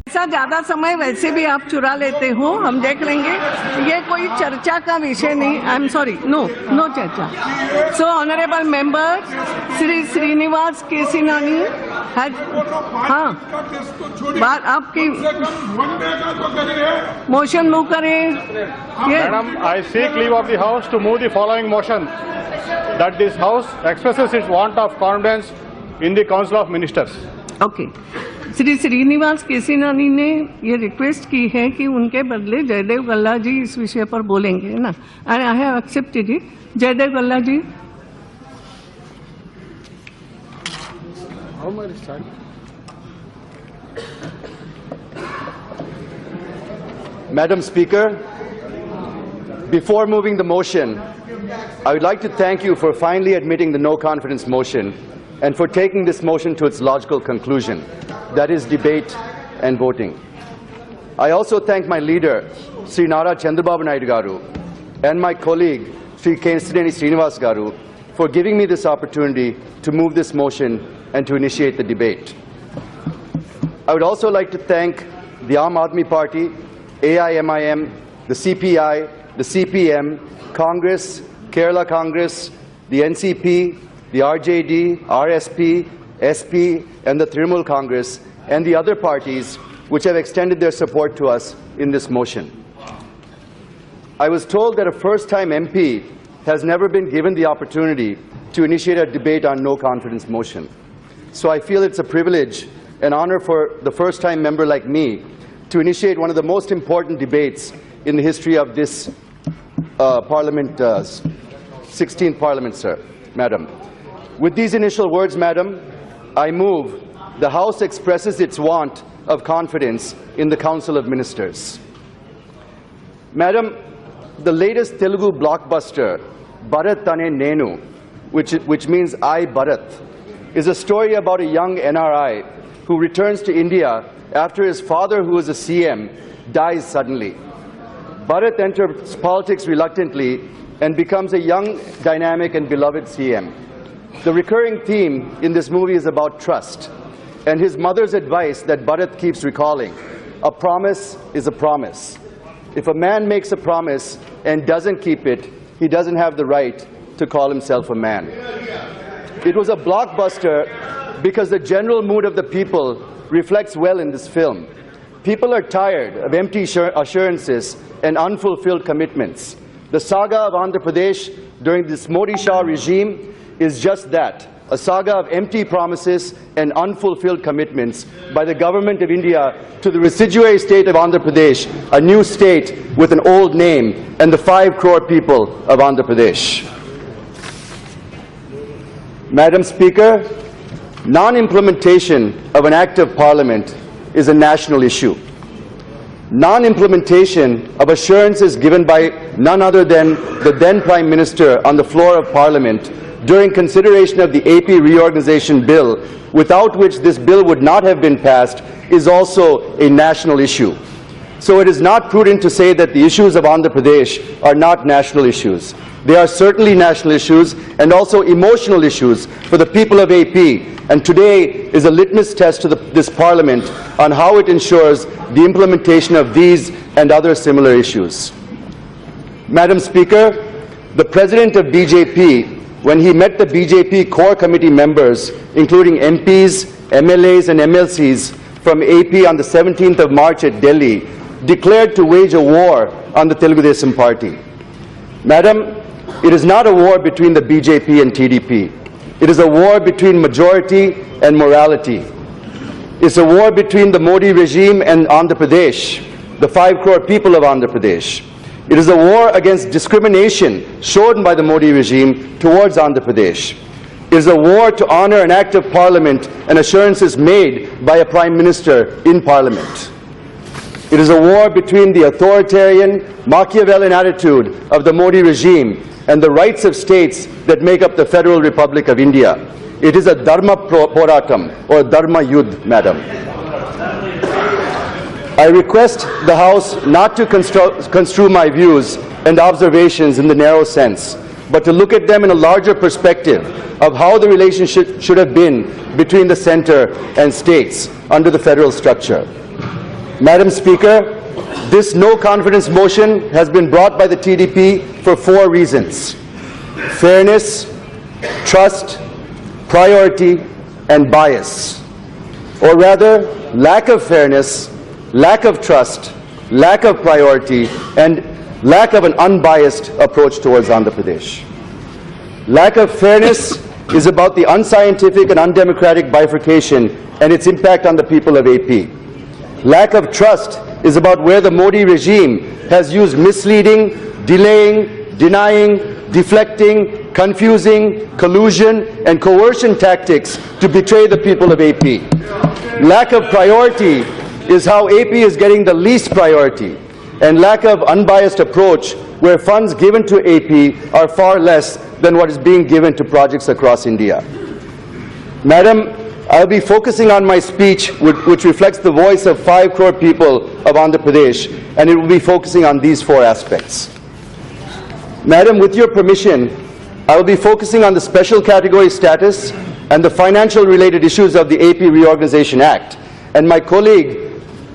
ऐसा ज्यादा समय वैसे भी आप चुरा लेते हो, हम देख लेंगे। ये कोई चर्चा का विषय नहीं। आई एम सॉरी, नो चर्चा। सो ऑनरेबल मेंबर श्री श्रीनिवास केसीनानी, हाँ बात आपकी मोशन मूव करें। Madam, I seek leave of the House to move the following motion, that this House expresses its want of confidence in the Council of Ministers. Okay Shri Srinivas Kesineni ने ये request की है कि उनके बदले जयदेव गल्ला जी इस विषय पर बोलेंगे, है ना? And I have accepted it. Jayadev Galla ji. Madam Speaker, before moving the motion, I would like to thank you for finally admitting the no confidence motion and for taking this motion to its logical conclusion, that is debate and voting. I also thank my leader, Sri Nara Chandrababu Naidu Garu, and my colleague, Sri Kesineni Srinivas Garu, for giving me this opportunity to move this motion and to initiate the debate. I would also like to thank the Aam Aadmi Party, AIMIM, the CPI, the CPM, Congress, Kerala Congress, the NCP, the RJD, RSP, SP, and the Trinamool Congress, and the other parties which have extended their support to us in this motion. I was told that a first-time MP has never been given the opportunity to initiate a debate on no confidence motion. So I feel it's a privilege and honor for the first-time member like me to initiate one of the most important debates in the history of this Parliament, 16th Parliament, sir, Madam. With these initial words, Madam, I move the House expresses its want of confidence in the Council of Ministers. Madam, the latest Telugu blockbuster, Bharat Tane Nenu, which means I Bharat, is a story about a young NRI who returns to India after his father, who was a CM, dies suddenly. Bharat enters politics reluctantly and becomes a young, dynamic, and beloved CM. The recurring theme in this movie is about trust and his mother's advice that Bharat keeps recalling. A promise is a promise. If a man makes a promise and doesn't keep it, he doesn't have the right to call himself a man. It was a blockbuster because the general mood of the people reflects well in this film. People are tired of empty assurances and unfulfilled commitments. The saga of Andhra Pradesh during this Modi Shah regime is just that, a saga of empty promises and unfulfilled commitments by the government of India to the residuary state of Andhra Pradesh, a new state with an old name, and the 5 crore people of Andhra Pradesh. Madam Speaker, non-implementation of an act of Parliament is a national issue. Non-implementation of assurances given by none other than the then Prime Minister on the floor of Parliament during consideration of the AP reorganization bill, without which this bill would not have been passed, is also a national issue. So it is not prudent to say that the issues of Andhra Pradesh are not national issues. They are certainly national issues and also emotional issues for the people of AP. And today is a litmus test to this Parliament on how it ensures the implementation of these and other similar issues. Madam Speaker, the President of BJP, when he met the BJP core committee members, including MPs, MLAs and MLCs from AP on the 17th of March at Delhi, declared to wage a war on the Telugu Desam Party. Madam, it is not a war between the BJP and TDP. It is a war between majority and morality. It's a war between the Modi regime and Andhra Pradesh, the 5 crore people of Andhra Pradesh. It is a war against discrimination shown by the Modi regime towards Andhra Pradesh. It is a war to honor an act of Parliament and assurances made by a Prime Minister in Parliament. It is a war between the authoritarian, Machiavellian attitude of the Modi regime and the rights of states that make up the Federal Republic of India. It is a Dharma Poratam, or Dharma Yudh, Madam. I request the House not to construe my views and observations in the narrow sense, but to look at them in a larger perspective of how the relationship should have been between the center and states under the federal structure. Madam Speaker, this no confidence motion has been brought by the TDP for 4 reasons: fairness, trust, priority, and bias. Or rather, lack of fairness, lack of trust, lack of priority, and lack of an unbiased approach towards Andhra Pradesh. Lack of fairness is about the unscientific and undemocratic bifurcation and its impact on the people of AP. Lack of trust is about where the Modi regime has used misleading, delaying, denying, deflecting, confusing, collusion, and coercion tactics to betray the people of AP. Lack of priority is how AP is getting the least priority, and lack of unbiased approach where funds given to AP are far less than what is being given to projects across India. Madam, I'll be focusing on my speech, which reflects the voice of 5 crore people of Andhra Pradesh, and it will be focusing on these 4 aspects. Madam, with your permission, I will be focusing on the special category status and the financial related issues of the AP Reorganization Act. And my colleague,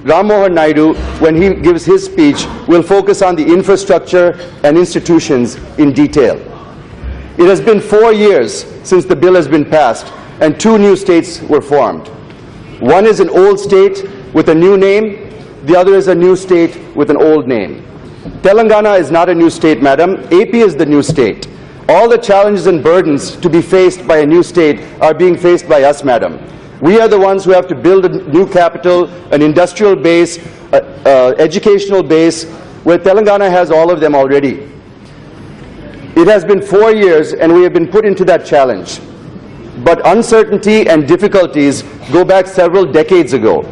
Ram Mohan Naidu, when he gives his speech, will focus on the infrastructure and institutions in detail. It has been 4 years since the bill has been passed, and 2 new states were formed. One is an old state with a new name, the other is a new state with an old name. Telangana is not a new state, madam. AP is the new state. All the challenges and burdens to be faced by a new state are being faced by us, madam. We are the ones who have to build a new capital, an industrial base, educational base, where Telangana has all of them already. It has been 4 years and we have been put into that challenge. But uncertainty and difficulties go back several decades ago.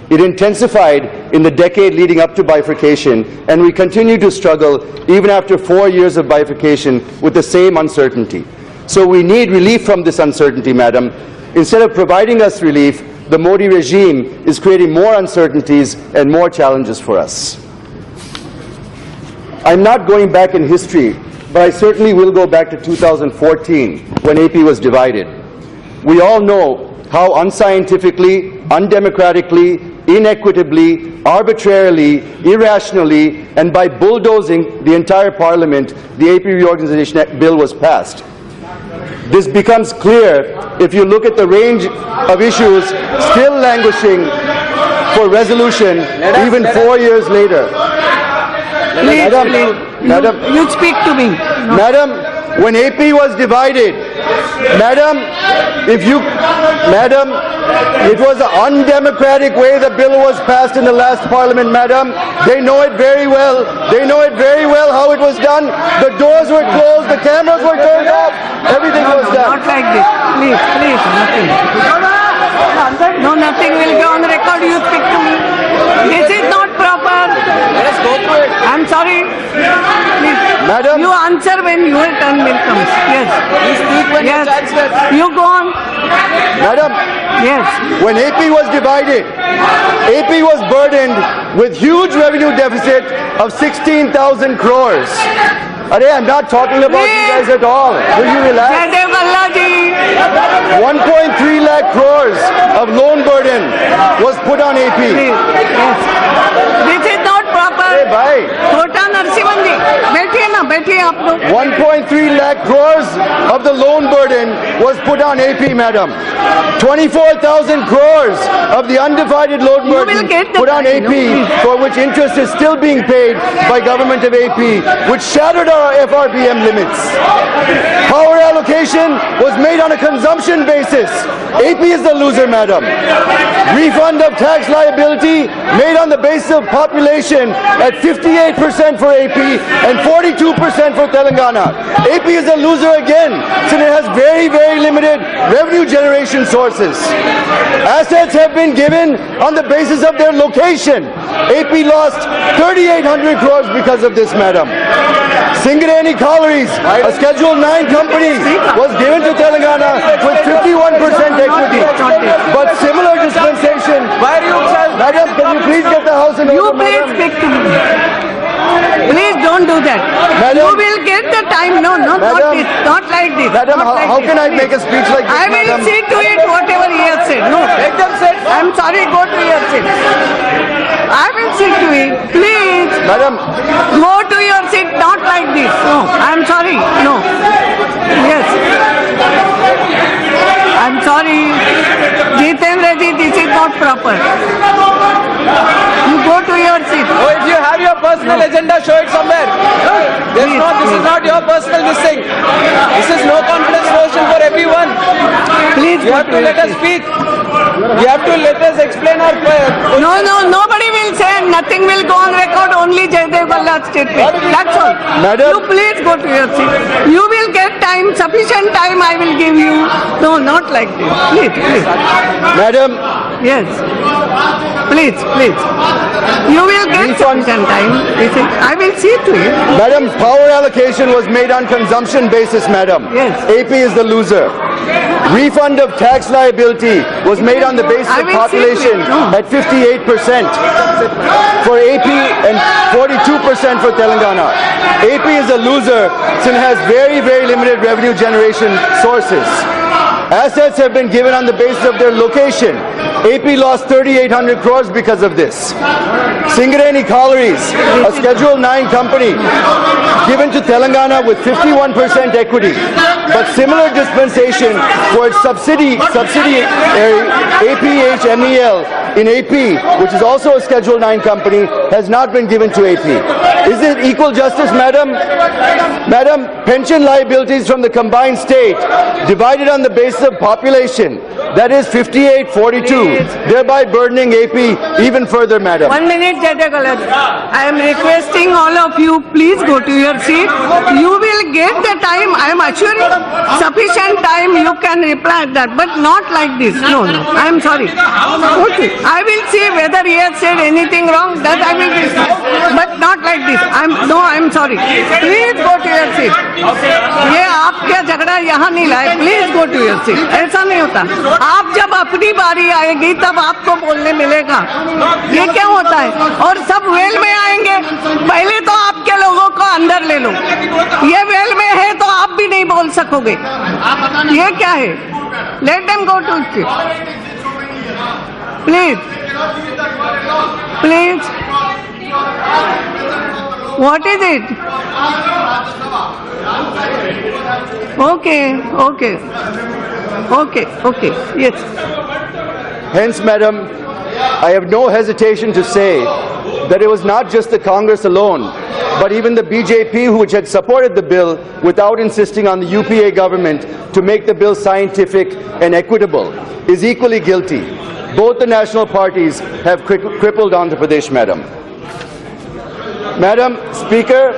It intensified in the decade leading up to bifurcation, and we continue to struggle even after 4 years of bifurcation with the same uncertainty. So we need relief from this uncertainty, madam. Instead of providing us relief, the Modi regime is creating more uncertainties and more challenges for us. I'm not going back in history, but I certainly will go back to 2014 when AP was divided. We all know how unscientifically, undemocratically, inequitably, arbitrarily, irrationally, and by bulldozing the entire parliament, the AP Reorganization Bill was passed. This becomes clear if you look at the range of issues still languishing for resolution even 4 years later. Please, Madam, you speak to me. No. Madam, when AP was divided, madam, it was an undemocratic way the bill was passed in the last parliament, madam. They know it very well. They know it very well how it was done. The doors were closed, the cameras were turned off, everything was done. Not like this. Please, please, nothing. No, nothing will go on record. You speak to me. This is not proper. Let us go through it. I'm sorry. Please. Madam. You answer when your turn will come. Yes. You speak when Yes. your chance gets. You go on. Madam, Yes. when AP was divided, AP was burdened with huge revenue deficit of 16,000 crores. I'm not talking about you guys at all. Will you relax? Jayadev Galla ji. 1.3 lakh crores of loan burden was put on AP. Please. Yes. This is not proper. Hey, bye. छोटा नरसिम्हन जी बैठिए ना बैठिए आप लोग 1.3 lakh crores of the loan burden was put on AP, madam. 24,000 crores of the undivided loan You will burden get the put on money, no? AP, for which interest is still being paid by government of AP, which shattered our FRBM limits. Power allocation was made on a consumption basis. AP is the loser, madam. Refund of tax liability made on the basis of population at 58% for AP and 42% for Telangana. AP is a loser again, since it has very, very limited revenue generation sources. Assets have been given on the basis of their location. AP lost 3,800 crores because of this, madam. Singareni Collieries, a Schedule 9 company, was given to Telangana with 51% equity. But similar dispensation. Madam, can you please get the House in order, You please madam? speak to me. Please don't do that. Madam. You will get the time. No, not Madam. this. Not like this. Madam, Not like how this. can I Please. make a speech like this, I will madam? see to it whatever he has said. No. I'm sorry, go to your seat. I will see to it. Please. Madam, Go to your seat, not like this. No, I'm sorry. No. Yes. I'm sorry. Jitendra ji, this is not proper. You go to your seat. Oh, if you have your personal agenda, show it somewhere. This is not your personal this thing. This is no confidence motion for everyone. Please You go have to to your let us seat. speak. You have to let us explain our position. No, nobody will say, nothing will go on record, only Jayadev Galla's statement. That's all. Madam. You please go to your seat. You will get time, sufficient time I will give you. No, not like this. Please. Madam, Yes. Please. You will get sufficient time. I will see to it. Madam, power allocation was made on consumption basis, madam. Yes. AP is the loser. Refund of tax liability was made on the basis I of will see to it. population No. at 58% for AP and 42% for Telangana. AP is a loser since it has very, very limited revenue generation sources. Assets have been given on the basis of their location. AP lost 3,800 crores because of this. Singareni Collieries, a Schedule 9 company, given to Telangana with 51% equity. But similar dispensation for its subsidiary APHMEL in AP, which is also a Schedule 9 company, has not been given to AP. Is it equal justice, madam? Madam, pension liabilities from the combined state divided on the basis of population, that is 58-42, thereby burdening AP even further, madam. 1 minute, Jayadev Galla. I am requesting all of you, please go to your seat. You will get the time, I am assuring, sufficient time you can reply that, but not like this. No, I am sorry. Okay, I will see whether he has said anything wrong, that I will decide, but not like this. I am sorry. Please go to your seat. ये आपका झगड़ा यहाँ नहीं लाए. Please go to your seat. ऐसा नहीं होता. आप जब अपनी बारी आएगी तब आपको बोलने मिलेगा. ये क्या होता है? और सब वेल में आएंगे. पहले तो आपके लोगों को अंदर ले लो. ये वेल में है तो आप भी नहीं बोल सकोगे. ये क्या है? Let them go to it. Please. What is it? Okay. Yes. Hence, madam, I have no hesitation to say that it was not just the Congress alone, but even the BJP, which had supported the bill without insisting on the UPA government to make the bill scientific and equitable, is equally guilty. Both the national parties have crippled Andhra Pradesh, madam. Madam Speaker,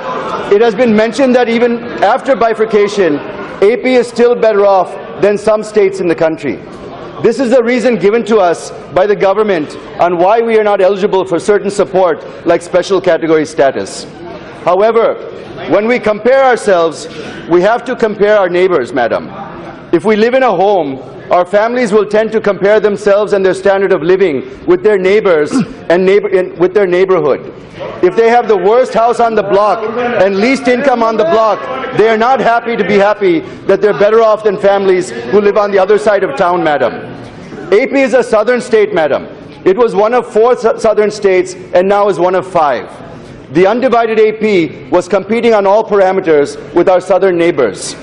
it has been mentioned that even after bifurcation, AP is still better off than some states in the country. This is the reason given to us by the government on why we are not eligible for certain support like special category status. However, when we compare ourselves, we have to compare our neighbors, madam. If we live in a home, our families will tend to compare themselves and their standard of living with their neighbors and with their neighborhood. If they have the worst house on the block and least income on the block, they are not happy to be happy that they're better off than families who live on the other side of town, madam. AP is a southern state, madam. It was one of 4 southern states and now is one of 5. The undivided AP was competing on all parameters with our southern neighbors.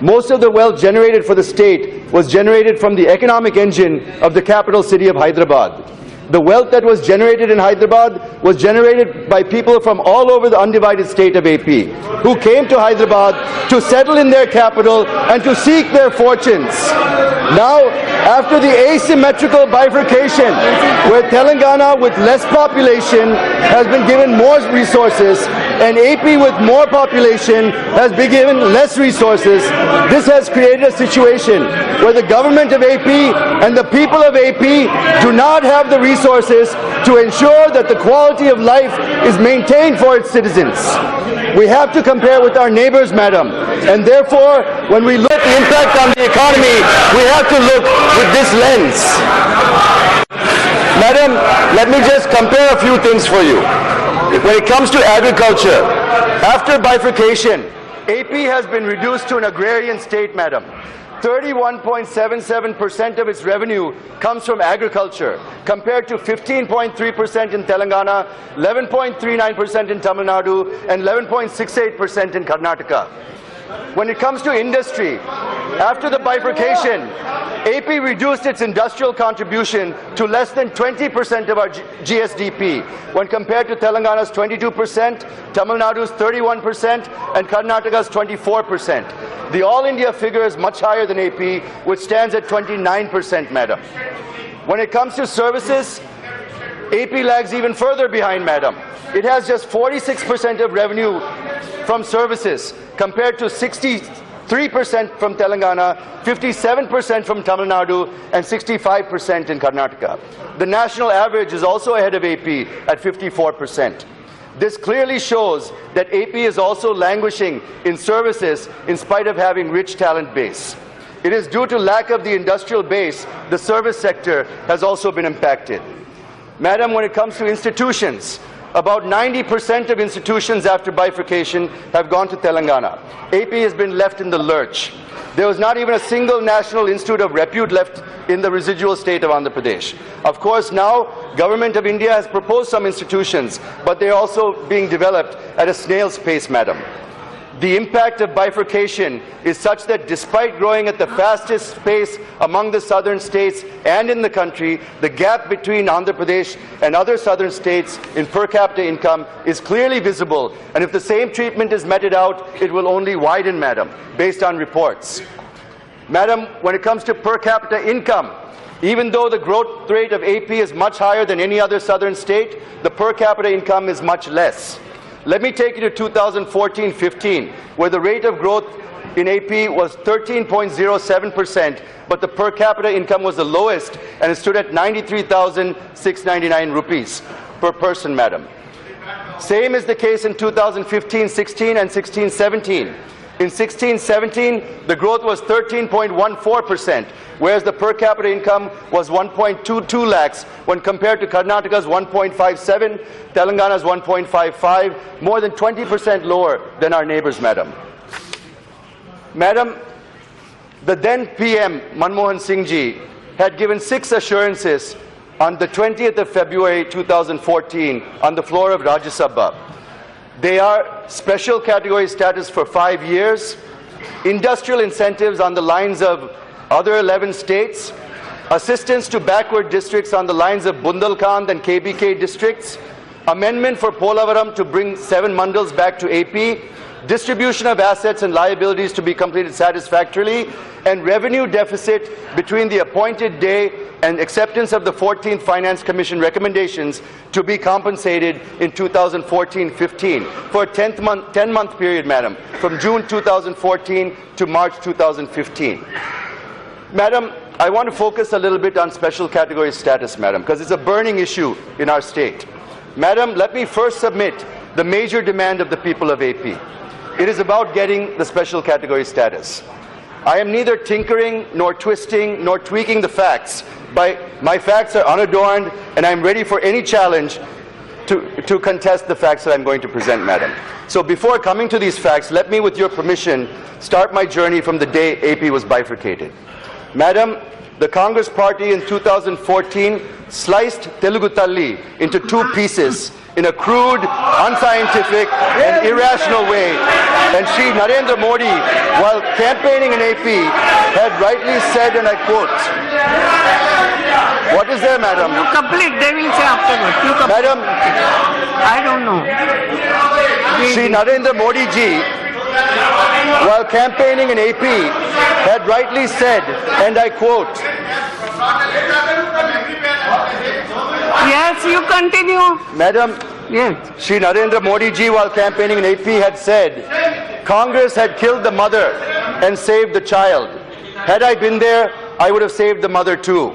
Most of the wealth generated for the state was generated from the economic engine of the capital city of Hyderabad. The wealth that was generated in Hyderabad was generated by people from all over the undivided state of AP, who came to Hyderabad to settle in their capital and to seek their fortunes. Now, after the asymmetrical bifurcation, where Telangana with less population has been given more resources and AP with more population has been given less resources, this has created a situation where the government of AP and the people of AP do not have the resources to ensure that the quality of life is maintained for its citizens. We have to compare with our neighbors, madam, and therefore, when we look at the impact on the economy, we have to look with this lens. Madam, let me just compare a few things for you. When it comes to agriculture, after bifurcation, AP has been reduced to an agrarian state, madam. 31.77% of its revenue comes from agriculture, compared to 15.3% in Telangana, 11.39% in Tamil Nadu, and 11.68% in Karnataka. When it comes to industry, after the bifurcation, AP reduced its industrial contribution to less than 20% of our GSDP, when compared to Telangana's 22%, Tamil Nadu's 31%, and Karnataka's 24%. The all-India figure is much higher than AP, which stands at 29%, madam. When it comes to services, AP lags even further behind, madam. It has just 46% of revenue from services, compared to 63% from Telangana, 57% from Tamil Nadu, and 65% in Karnataka. The national average is also ahead of AP at 54%. This clearly shows that AP is also languishing in services in spite of having rich talent base. It is due to lack of the industrial base, the service sector has also been impacted. Madam, when it comes to institutions, about 90% of institutions after bifurcation have gone to Telangana. AP has been left in the lurch. There was not even a single national institute of repute left in the residual state of Andhra Pradesh. Of course, now, Government of India has proposed some institutions, but they are also being developed at a snail's pace, madam. The impact of bifurcation is such that despite growing at the fastest pace among the southern states and in the country, the gap between Andhra Pradesh and other southern states in per capita income is clearly visible. And if the same treatment is meted out, it will only widen, madam, based on reports. Madam, when it comes to per capita income, even though the growth rate of AP is much higher than any other southern state, the per capita income is much less. Let me take you to 2014-15, where the rate of growth in AP was 13.07%, but the per capita income was the lowest, and it stood at 93,699 rupees per person, madam. Same is the case in 2015-16 and 16-17. In 16-17, the growth was 13.14%, whereas the per capita income was 1.22 lakhs when compared to Karnataka's 1.57, Telangana's 1.55, more than 20% lower than our neighbors, madam. Madam, the then PM, Manmohan Singh Ji, had given 6 assurances on the 20th of February 2014 on the floor of Rajya Sabha. They are special category status for 5 years, industrial incentives on the lines of other 11 states, assistance to backward districts on the lines of Bundelkhand and KBK districts, amendment for Polavaram to bring 7 mandals back to AP, distribution of assets and liabilities to be completed satisfactorily, and revenue deficit between the appointed day and acceptance of the 14th Finance Commission recommendations to be compensated in 2014-15 for a 10-month period, madam, from June 2014 to March 2015. Madam, I want to focus a little bit on special category status, madam, because it's a burning issue in our state. Madam, let me first submit the major demand of the people of AP. It is about getting the special category status. I am neither tinkering, nor twisting, nor tweaking the facts. My facts are unadorned, and I'm ready for any challenge to contest the facts that I'm going to present, madam. So before coming to these facts, let me, with your permission, start my journey from the day AP was bifurcated. Madam, the Congress Party in 2014 sliced Telugu Talli into 2 pieces in a crude, unscientific, and irrational way. And Shri Narendra Modi, while campaigning in AP, had rightly said, and I quote, what is there, madam? You complete, they will say afterwards. You complete. Madam, I don't know. Shri Narendra Modi ji, while campaigning in AP, had rightly said, and I quote, yes, you continue. Madam, Yes. Shri Narendra Modi ji, while campaigning in AP, had said, Congress had killed the mother and saved the child. Had I been there, I would have saved the mother too.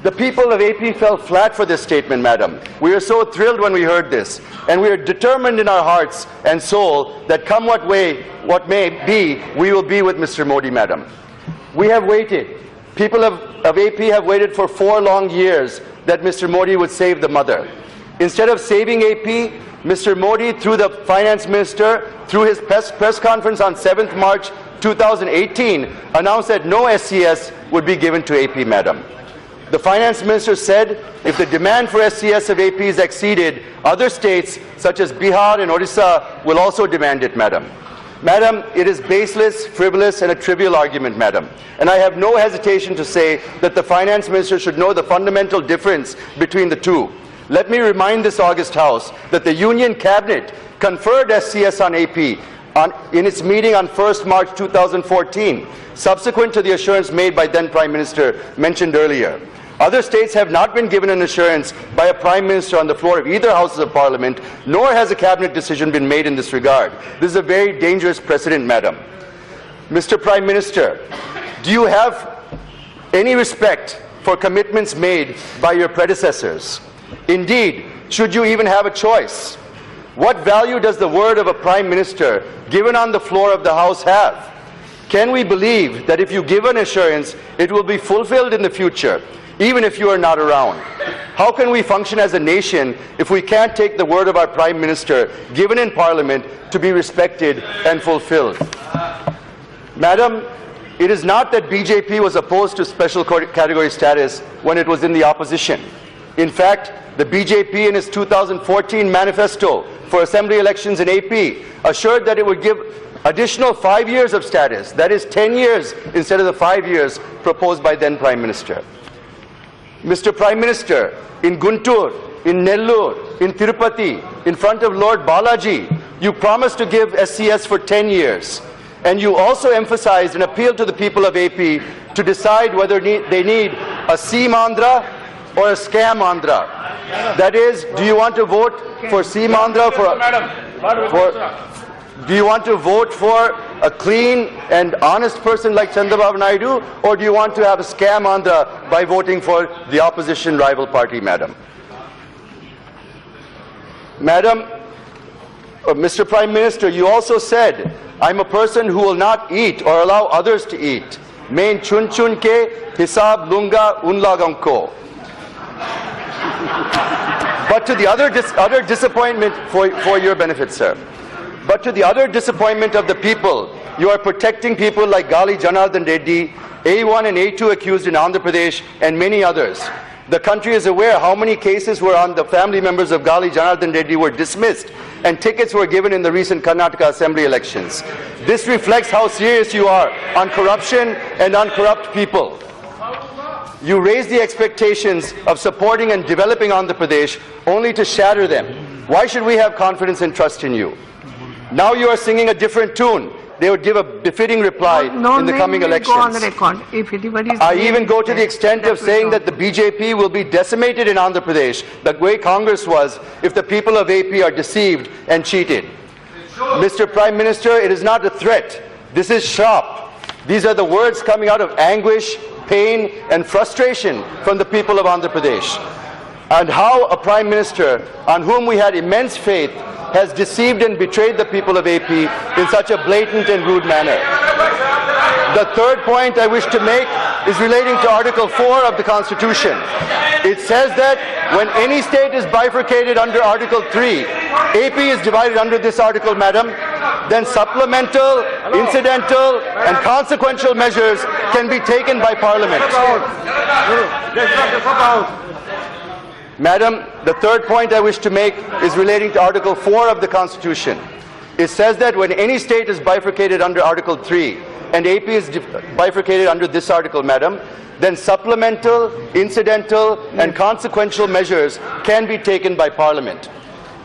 The people of AP fell flat for this statement, madam. We are so thrilled when we heard this, and we are determined in our hearts and soul that come what may be, we will be with Mr. Modi, madam. We have waited. People of AP have waited for 4 long years that Mr. Modi would save the mother. Instead of saving AP, Mr. Modi, through the finance minister, through his press conference on 7th March 2018, announced that no SCS would be given to AP, madam. The finance minister said if the demand for SCS of AP is exceeded, other states such as Bihar and Odisha will also demand it, madam. Madam, it is baseless, frivolous, and a trivial argument, madam. And I have no hesitation to say that the finance minister should know the fundamental difference between the two. Let me remind this august House that the Union Cabinet conferred SCS on AP in its meeting on 1st March 2014, subsequent to the assurance made by then Prime Minister mentioned earlier. Other states have not been given an assurance by a Prime Minister on the floor of either Houses of Parliament, nor has a Cabinet decision been made in this regard. This is a very dangerous precedent, madam. Mr. Prime Minister, do you have any respect for commitments made by your predecessors? Indeed, should you even have a choice? What value does the word of a Prime Minister given on the floor of the House have? Can we believe that if you give an assurance, it will be fulfilled in the future, even if you are not around? How can we function as a nation if we can't take the word of our Prime Minister given in Parliament to be respected and fulfilled? Madam, it is not that BJP was opposed to special category status when it was in the opposition. In fact, the BJP in its 2014 manifesto for assembly elections in AP assured that it would give additional 5 years of status, that is 10 years instead of the 5 years proposed by then Prime Minister. Mr. Prime Minister, in Guntur, in Nellore, in Tirupati, in front of Lord Balaji, you promised to give SCS for 10 years. And you also emphasized and appealed to the people of AP to decide whether they need a Seam Andhra or a scam Andhra. That is, do you want to vote for Seam Andhra do you want to vote for a clean and honest person like Chandrababu Naidu, or do you want to have a scam Andhra by voting for the opposition rival party, madam? Madam, Mr. Prime Minister, you also said, I'm a person who will not eat or allow others to eat. Main chun chun ke hisab lunga un lagamko. But to the other disappointment, for your benefit, sir. But to the other disappointment of the people, you are protecting people like Galla Jayadev Reddy, A1 and A2 accused in Andhra Pradesh, and many others. The country is aware how many cases were on the family members of Galla Jayadev Reddy were dismissed, and tickets were given in the recent Karnataka Assembly elections. This reflects how serious you are on corruption and on corrupt people. You raise the expectations of supporting and developing Andhra Pradesh only to shatter them. Why should we have confidence and trust in you? Now you are singing a different tune. They would give a befitting reply in the coming elections. Go on the record. If anybody's I even go to the extent of saying that the BJP will be decimated in Andhra Pradesh, the way Congress was, if the people of AP are deceived and cheated. Mr. Prime Minister, it is not a threat. This is sharp. These are the words coming out of anguish, pain, and frustration from the people of Andhra Pradesh. And how a Prime Minister on whom we had immense faith has deceived and betrayed the people of AP in such a blatant and rude manner. The third point I wish to make is relating to Article 4 of the Constitution. It says that when any state is bifurcated under Article 3, AP is divided under this article, madam, then supplemental, incidental, and consequential measures can be taken by Parliament. Madam, the third point I wish to make is relating to Article 4 of the Constitution. It says that when any state is bifurcated under Article 3 and AP is bifurcated under this article, madam, then supplemental, incidental, and consequential measures can be taken by Parliament.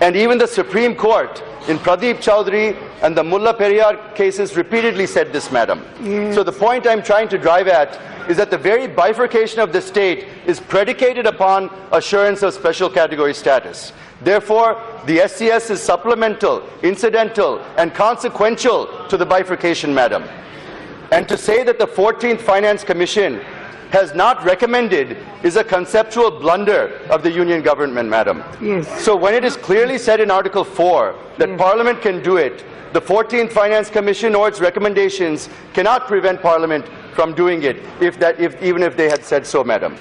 And even the Supreme Court in Pradeep Chowdhury and the Mullah Periyar cases repeatedly said this, madam. Yes. So the point I'm trying to drive at is that the very bifurcation of the state is predicated upon assurance of special category status. Therefore, the SCS is supplemental, incidental, and consequential to the bifurcation, madam. And to say that the 14th Finance Commission has not recommended is a conceptual blunder of the Union government, madam. Yes. So when it is clearly said in Article 4 that Parliament can do it, the 14th Finance Commission or its recommendations cannot prevent Parliament from doing it, even if they had said so, madam.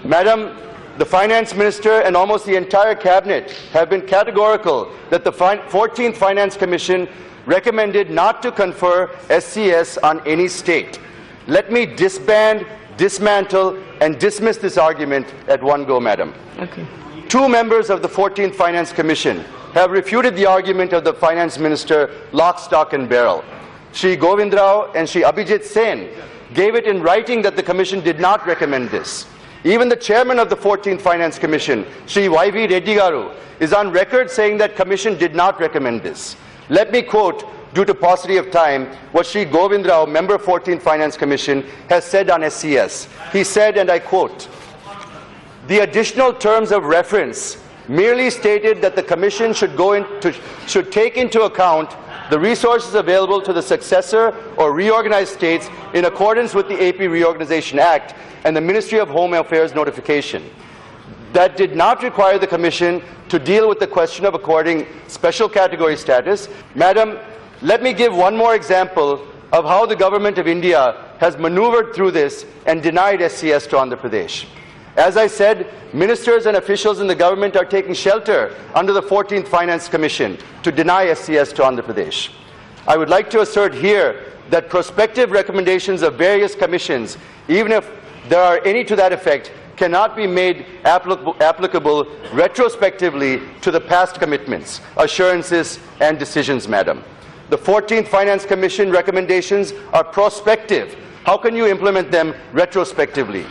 Madam, the Finance Minister and almost the entire Cabinet have been categorical that the 14th Finance Commission recommended not to confer SCS on any state. Let me disband, dismantle, and dismiss this argument at one go, Madam. Okay. Two members of the 14th Finance Commission have refuted the argument of the Finance Minister lock, stock and barrel. Shri Govind Rao and Shri Abhijit Sen gave it in writing that the Commission did not recommend this. Even the chairman of the 14th Finance Commission, Shri Y.V. Reddy Garu, is on record saying that Commission did not recommend this. Let me quote, due to paucity of time, what Shri Govind Rao, member 14th Finance Commission, has said on SCS. He said, and I quote, "The additional terms of reference merely stated that the Commission should take into account the resources available to the successor or reorganized states in accordance with the AP Reorganization Act and the Ministry of Home Affairs notification. That did not require the Commission to deal with the question of according special category status." Madam, let me give one more example of how the Government of India has maneuvered through this and denied SCS to Andhra Pradesh. As I said, ministers and officials in the government are taking shelter under the 14th Finance Commission to deny SCS to Andhra Pradesh. I would like to assert here that prospective recommendations of various commissions, even if there are any to that effect, cannot be made applicable retrospectively to the past commitments, assurances and decisions, Madam. The 14th Finance Commission recommendations are prospective. How can you implement them retrospectively?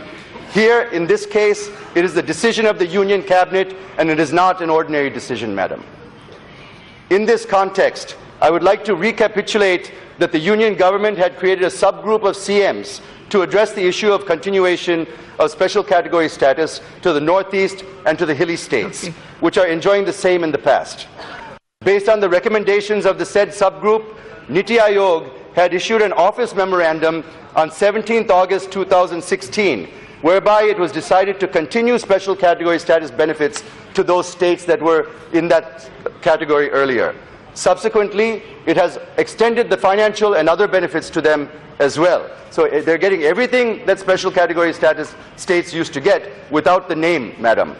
Here, in this case, it is the decision of the Union Cabinet and it is not an ordinary decision, Madam. In this context, I would like to recapitulate that the Union Government had created a subgroup of CMs to address the issue of continuation of special category status to the Northeast and to the hilly states, which are enjoying the same in the past. Based on the recommendations of the said subgroup, Niti Aayog had issued an office memorandum on 17th August 2016, whereby it was decided to continue special category status benefits to those states that were in that category earlier. Subsequently, it has extended the financial and other benefits to them as well. So they're getting everything that special category status states used to get without the name, Madam.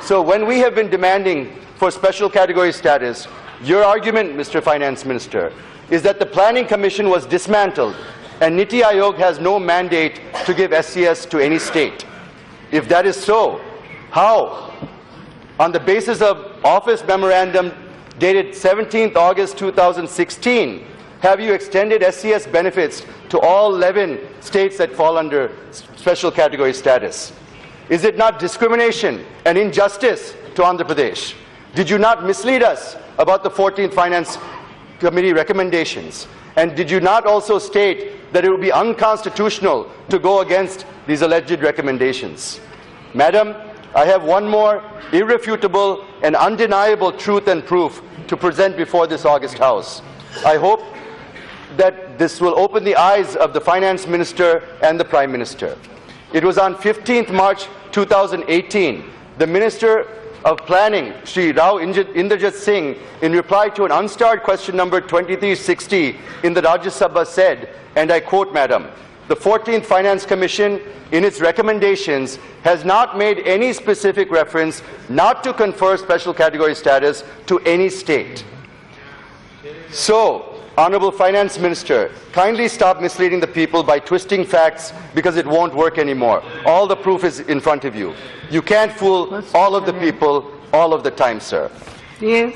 So when we have been demanding for special category status, your argument, Mr. Finance Minister, is that the Planning Commission was dismantled and Niti Aayog has no mandate to give SCS to any state. If that is so, how, on the basis of office memorandum dated 17th August 2016, have you extended SCS benefits to all 11 states that fall under special category status? Is it not discrimination and injustice to Andhra Pradesh? Did you not mislead us about the 14th Finance Committee recommendations? And did you not also state that it would be unconstitutional to go against these alleged recommendations? Madam, I have one more irrefutable and undeniable truth and proof to present before this August House. I hope that this will open the eyes of the Finance Minister and the Prime Minister. It was on 15th March 2018, the Minister of Planning, Shri Rao Inderjit Singh, in reply to an unstarred question number 2360 in the Rajya Sabha said, and I quote, Madam, "The 14th Finance Commission, in its recommendations, has not made any specific reference not to confer special category status to any state." So, Honorable Finance Minister, kindly stop misleading the people by twisting facts because it won't work anymore. All the proof is in front of you. You can't fool all of the people all of the time, sir. Yes.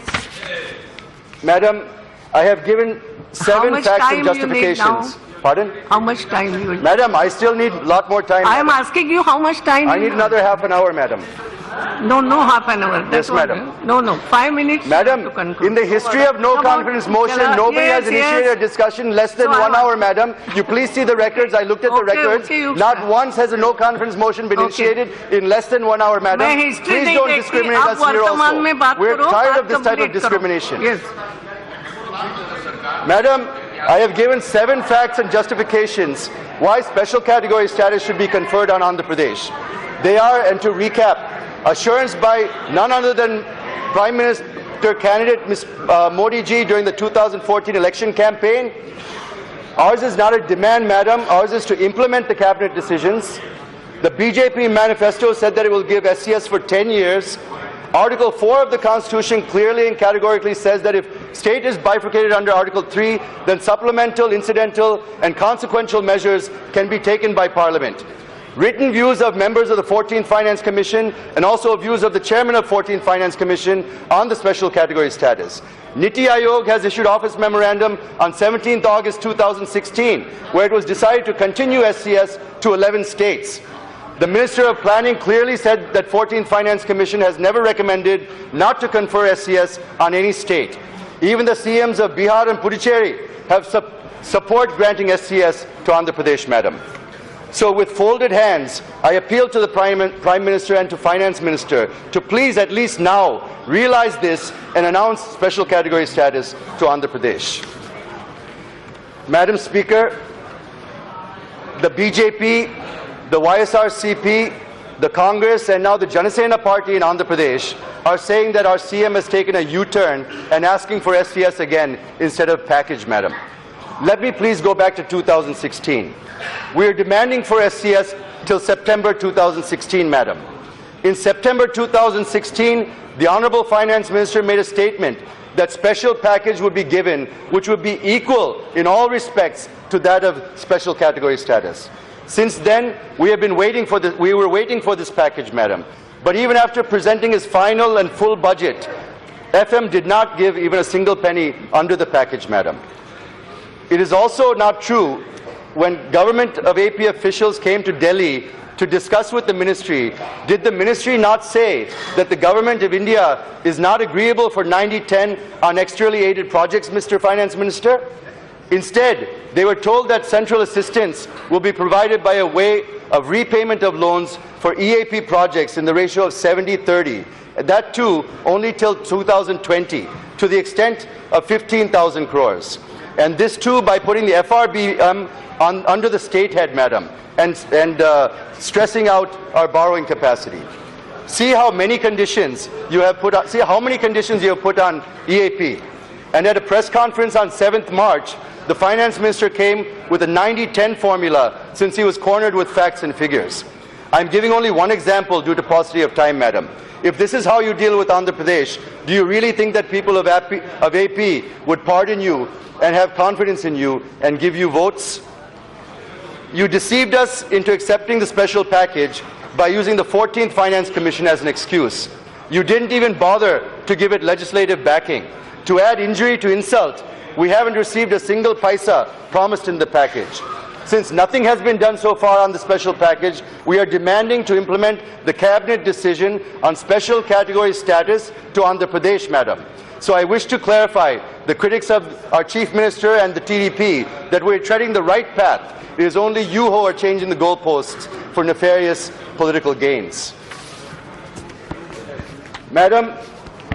Madam, I have given 7 facts and justifications. Pardon? How much time you will? Madam, I still need a lot more time. I am asking you how much time I need another half an hour, Madam. No, half an hour. Yes, madam. No, 5 minutes. Madam, in the history of no confidence motion, nobody has initiated a discussion less than 1 hour, Madam. You please see the records. I looked at the records. Not once has a no confidence motion been initiated in less than 1 hour, Madam. Please don't discriminate us here also. We're tired of this type of discrimination. Yes. Madam, I have given 7 facts and justifications why special category status should be conferred on Andhra Pradesh. They are, and to recap, assurance by none other than Prime Minister candidate Ms. Modi ji during the 2014 election campaign. Ours is not a demand, Madam. Ours is to implement the cabinet decisions. The BJP manifesto said that it will give SCS for 10 years. Article 4 of the Constitution clearly and categorically says that if state is bifurcated under Article 3, then supplemental, incidental, and consequential measures can be taken by Parliament. Written views of members of the 14th Finance Commission and also views of the chairman of 14th Finance Commission on the special category status. Niti Aayog has issued office memorandum on 17th August 2016, where it was decided to continue SCS to 11 states. The Minister of Planning clearly said that 14th Finance Commission has never recommended not to confer SCS on any state. Even the CMs of Bihar and Puducherry have support granting SCS to Andhra Pradesh, Madam. So with folded hands, I appeal to the Prime Minister and to Finance Minister to please at least now realize this and announce special category status to Andhra Pradesh. Madam Speaker, the BJP, the YSRCP, the Congress and now the Janasena Party in Andhra Pradesh are saying that our CM has taken a U-turn and asking for SCS again instead of package, Madam. Let me please go back to 2016. We are demanding for SCS till September 2016, Madam. In September 2016, the Honourable Finance Minister made a statement that special package would be given, which would be equal in all respects to that of special category status. Since then, we were waiting for this package, Madam. But even after presenting his final and full budget, FM did not give even a single penny under the package, Madam. It is also not true when government of AP officials came to Delhi to discuss with the ministry, did the ministry not say that the government of India is not agreeable for 90-10 on externally aided projects, Mr. Finance Minister? Instead, they were told that central assistance will be provided by a way of repayment of loans for EAP projects in the ratio of 70-30, that too only till 2020, to the extent of 15,000 crores. And this too by putting the FRBM under the state head, Madam, and stressing out our borrowing capacity. See how many conditions you have put on, on EAP. And at a press conference on 7th March, the Finance Minister came with a 90-10 formula since he was cornered with facts and figures. I'm giving only one example due to paucity of time, Madam. If this is how you deal with Andhra Pradesh, do you really think that people of AP would pardon you and have confidence in you and give you votes? You deceived us into accepting the special package by using the 14th Finance Commission as an excuse. You didn't even bother to give it legislative backing. To add injury to insult, we haven't received a single paisa promised in the package. Since nothing has been done so far on the special package, we are demanding to implement the Cabinet decision on special category status to Andhra Pradesh, Madam. So I wish to clarify the critics of our Chief Minister and the TDP that we are treading the right path. It is only you who are changing the goalposts for nefarious political gains. Madam,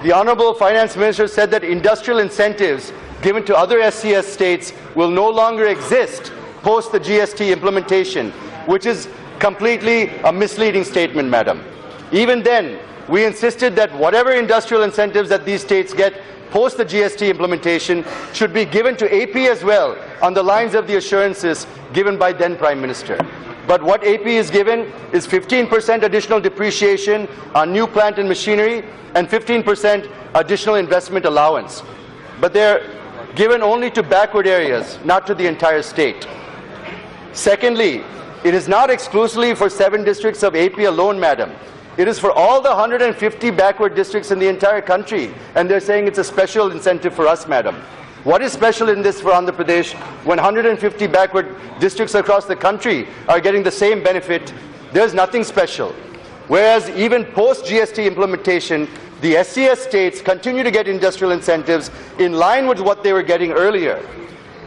the Honourable Finance Minister said that industrial incentives given to other SCS states will no longer exist post the GST implementation, which is completely a misleading statement, Madam. Even then, we insisted that whatever industrial incentives that these states get post the GST implementation should be given to AP as well, on the lines of the assurances given by then Prime Minister. But what AP is given is 15% additional depreciation on new plant and machinery and 15% additional investment allowance. But they're given only to backward areas, not to the entire state. Secondly, it is not exclusively for 7 districts of AP alone, Madam. It is for all the 150 backward districts in the entire country, and they're saying it's a special incentive for us, Madam. What is special in this for Andhra Pradesh when 150 backward districts across the country are getting the same benefit? There's nothing special. Whereas even post-GST implementation, the SCS states continue to get industrial incentives in line with what they were getting earlier.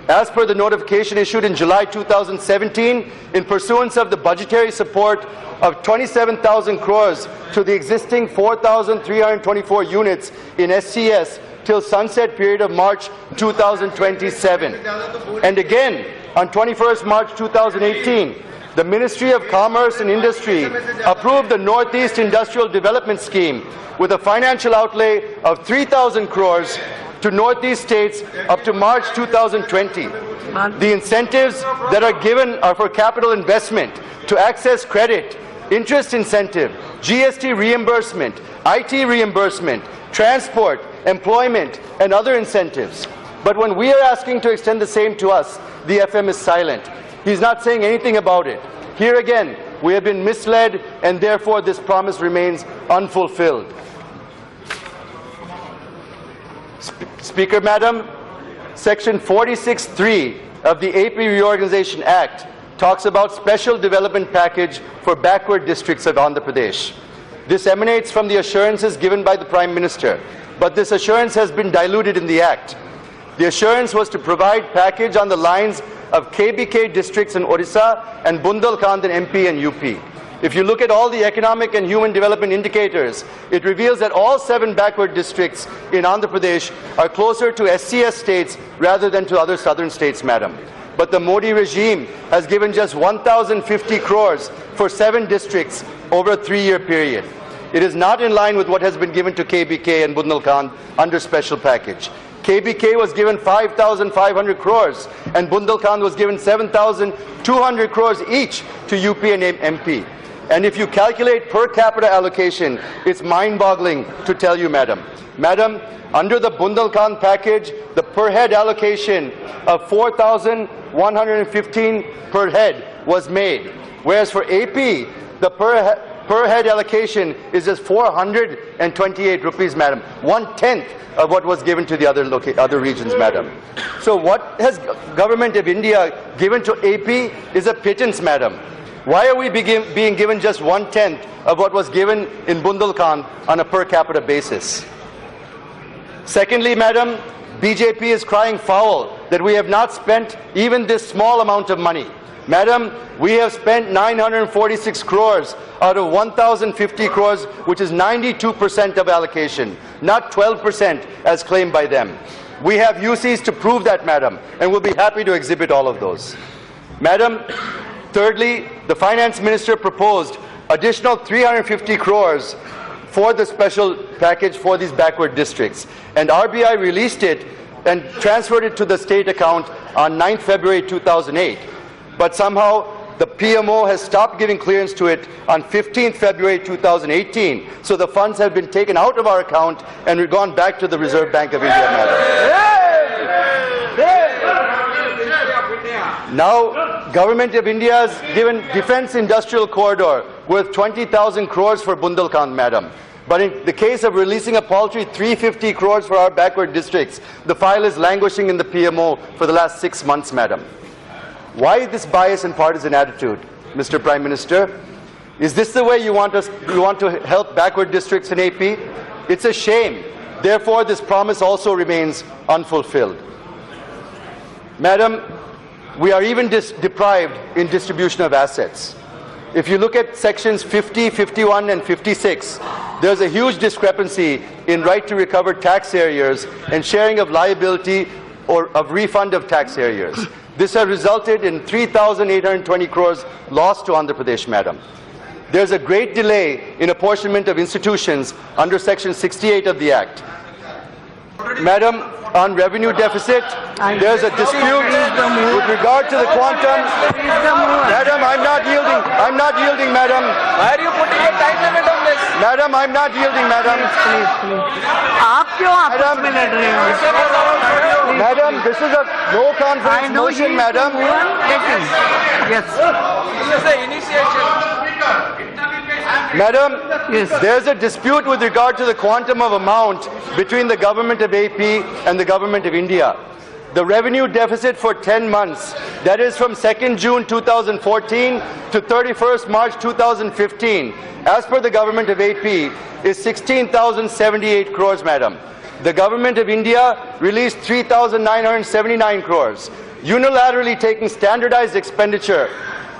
As per the notification issued in July 2017, in pursuance of the budgetary support of 27,000 crores to the existing 4,324 units in SCS till sunset period of March 2027. And again, on 21st March 2018, the Ministry of Commerce and Industry approved the Northeast Industrial Development Scheme with a financial outlay of 3,000 crores to Northeast states up to March 2020. The incentives that are given are for capital investment, to access credit, interest incentive, GST reimbursement, IT reimbursement, transport, employment, and other incentives. But when we are asking to extend the same to us, the FM is silent. He's not saying anything about it. Here again, we have been misled, and therefore this promise remains unfulfilled. Speaker, Madam, Section 46(3) of the AP Reorganization Act talks about special development package for backward districts of Andhra Pradesh. This emanates from the assurances given by the Prime Minister, but this assurance has been diluted in the Act. The assurance was to provide package on the lines of KBK districts in Odisha and Bundelkhand in MP and UP. If you look at all the economic and human development indicators, it reveals that all 7 backward districts in Andhra Pradesh are closer to SCS states rather than to other southern states, Madam. But the Modi regime has given just 1,050 crores for 7 districts over a 3-year period. It is not in line with what has been given to KBK and Bundelkhand under special package. KBK was given 5,500 crores and Bundelkhand was given 7,200 crores each to UP and MP. And if you calculate per capita allocation, it's mind-boggling to tell you, Madam. Madam, under the Bundelkhand package, the per head allocation of 4,115 per head was made, whereas for AP, the per head allocation is just 428 rupees, Madam, 1/10 of what was given to the other regions, Madam. So what has Government of India given to AP is a pittance, Madam. Why are we being given just 1/10 of what was given in Bundelkhand on a per capita basis? Secondly, Madam, BJP is crying foul that we have not spent even this small amount of money. Madam, we have spent 946 crores out of 1,050 crores, which is 92% of allocation, not 12% as claimed by them. We have UCs to prove that, Madam, and we'll be happy to exhibit all of those. Madam, thirdly, the Finance Minister proposed additional 350 crores for the special package for these backward districts, and RBI released it and transferred it to the state account on 9th February 2008. But somehow the PMO has stopped giving clearance to it on 15th February 2018. So the funds have been taken out of our account and we've gone back to the Reserve Bank of India, Madam. Now, Government of India has given Defence Industrial Corridor worth 20,000 crores for Bundelkhand, Madam. But in the case of releasing a paltry 350 crores for our backward districts, the file is languishing in the PMO for the last 6 months, Madam. Why this bias and partisan attitude, Mr. Prime Minister? Is this the way you want to help backward districts in AP? It's a shame. Therefore, this promise also remains unfulfilled. Madam, we are even deprived in distribution of assets. If you look at sections 50, 51, and 56, there's a huge discrepancy in right to recover tax arrears and sharing of liability or of refund of tax arrears. This has resulted in 3,820 crores lost to Andhra Pradesh, Madam. There's a great delay in apportionment of institutions under Section 68 of the Act. Madam, on revenue deficit, there's a dispute with regard to the quantum. Madam, I'm not yielding. I'm not yielding, Madam. Why are you putting a time limit on this? Madam, I'm not yielding, Madam. आप क्यों आपस में लड़ रहे हो? Madam, this is a no confidence motion, Madam. Yes. This is the initiation. Madam, Yes. there's a dispute with regard to the quantum of amount between the Government of AP and the Government of India. The revenue deficit for 10 months, that is from 2nd June 2014 to 31st March 2015, as per the Government of AP, is 16,078 crores, Madam. The Government of India released 3,979 crores. Unilaterally taking standardized expenditure,